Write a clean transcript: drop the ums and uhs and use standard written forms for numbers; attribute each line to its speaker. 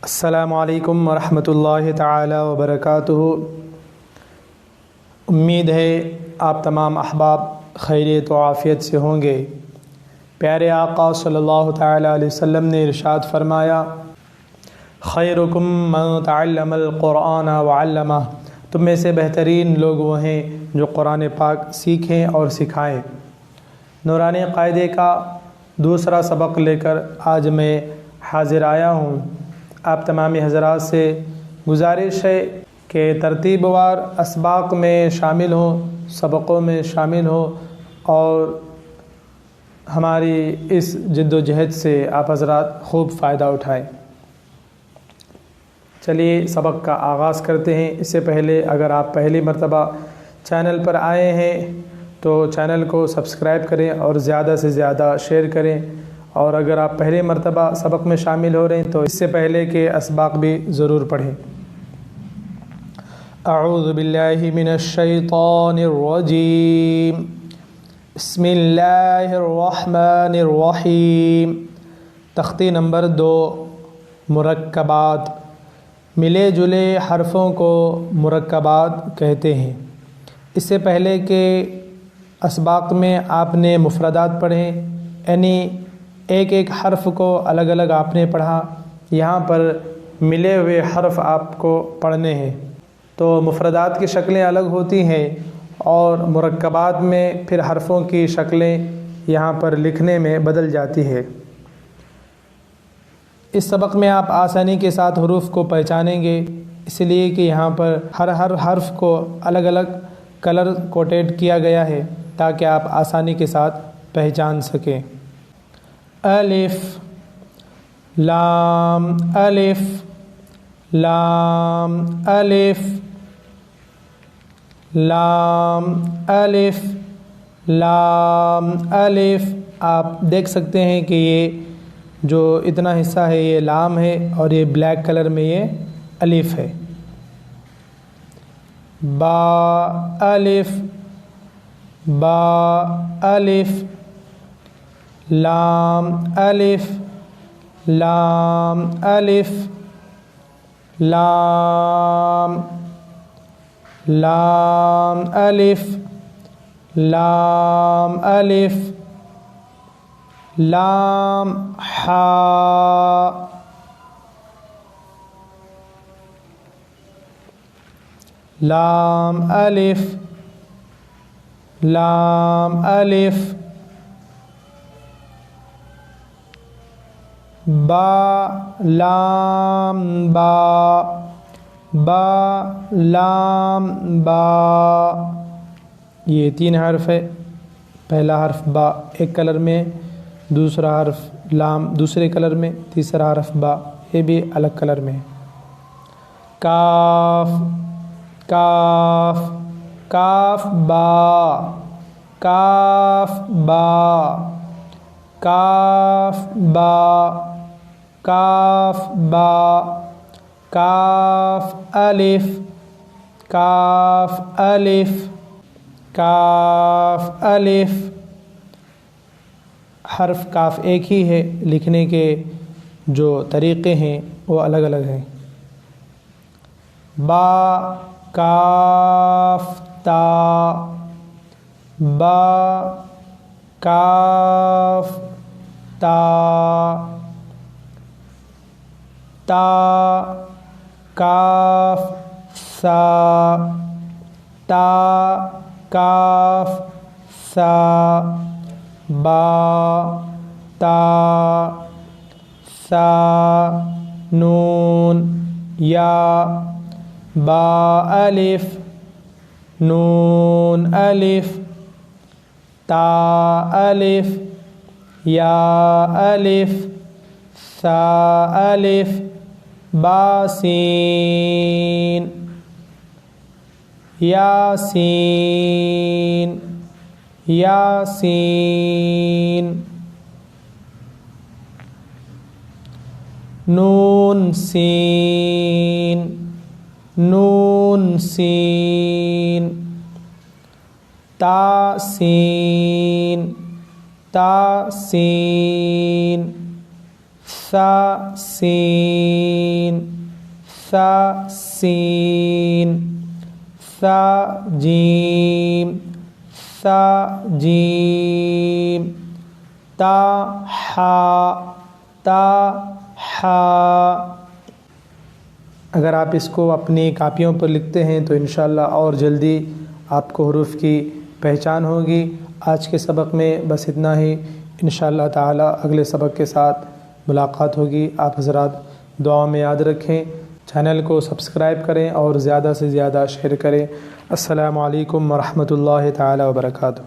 Speaker 1: السلام علیکم ورحمۃ اللہ تعالی وبرکاتہ۔ امید ہے آپ تمام احباب خیریت و عافیت سے ہوں گے۔ پیارے آقا صلی اللہ تعالی علیہ وسلم نے ارشاد فرمایا، خیرکم من تعلم القرآن وعلمہ، تم میں سے بہترین لوگ وہ ہیں جو قرآن پاک سیکھیں اور سکھائیں۔ نورانی قاعدے کا دوسرا سبق لے کر آج میں حاضر آیا ہوں۔ آپ تمامی حضرات سے گزارش ہے کہ ترتیب وار اسباق میں شامل ہوں، سبقوں میں شامل ہوں اور ہماری اس جد و جہد سے آپ حضرات خوب فائدہ اٹھائیں۔ چلیے سبق کا آغاز کرتے ہیں۔ اس سے پہلے اگر آپ پہلی مرتبہ چینل پر آئے ہیں تو چینل کو سبسکرائب کریں اور زیادہ سے زیادہ شیئر کریں، اور اگر آپ پہلی مرتبہ سبق میں شامل ہو رہے ہیں تو اس سے پہلے کے اسباق بھی ضرور پڑھیں۔ اعوذ باللہ من الشیطان الرجیم، بسم اللہ الرحمن الرحیم۔ تختی نمبر 2، مرکبات۔ ملے جلے حرفوں کو مرکبات کہتے ہیں۔ اس سے پہلے کہ اسباق میں آپ نے مفردات پڑھیں، یعنی ایک ایک حرف کو الگ الگ آپ نے پڑھا، یہاں پر ملے ہوئے حرف آپ کو پڑھنے ہیں۔ تو مفردات کی شکلیں الگ ہوتی ہیں اور مرکبات میں پھر حرفوں کی شکلیں یہاں پر لکھنے میں بدل جاتی ہے۔ اس سبق میں آپ آسانی کے ساتھ حروف کو پہچانیں گے، اس لیے کہ یہاں پر ہر حرف کو الگ الگ کلر کوٹیڈ کیا گیا ہے تاکہ آپ آسانی کے ساتھ پہچان سکیں۔ الف، لام، الف، لام، الف، لام، الف، لام، الف۔ آپ دیکھ سکتے ہیں کہ یہ جو اتنا حصہ ہے یہ لام ہے اور یہ بلیک کلر میں یہ الف ہے۔ با، الف، با، الف، لام، الف، لام، الف، لام، لام، الف، لام، الف، لام، حا، لام، الف، لام، الف، با، لام، با، با، لام، با۔ یہ 3 حرف ہے۔ پہلا حرف با ایک کلر میں، دوسرا حرف لام دوسرے کلر میں، تیسرا حرف با یہ بھی الگ کلر میں۔ کاف، کاف، کاف با، کاف با، کاف با، کاف با، کاف الف، کاف الف، کاف الف۔ حرف کاف ایک ہی ہے، لکھنے کے جو طریقے ہیں وہ الگ الگ ہیں۔ با، کاف، تا، با، کاف، تا، تا، کاف، سا، تا، کاف، سا، با، تا، سا، نون، یا، با الف، نون الف، تا الف، یا الف، سا الف، با سین، یاسین، یاسین، نون سین، نون سین، تا سین، تا سین، سا سین، ثا سین ثا جیم ثا جیم تا حا اگر آپ اس کو اپنی کاپیوں پر لکھتے ہیں تو انشاءاللہ اور جلدی آپ کو حروف کی پہچان ہوگی۔ آج کے سبق میں بس اتنا ہی، انشاءاللہ تعالی اگلے سبق کے ساتھ ملاقات ہوگی۔ آپ حضرات دعا میں یاد رکھیں، چینل کو سبسکرائب کریں اور زیادہ سے زیادہ شیئر کریں۔ السلام علیکم ورحمۃ اللہ تعالی وبرکاتہ۔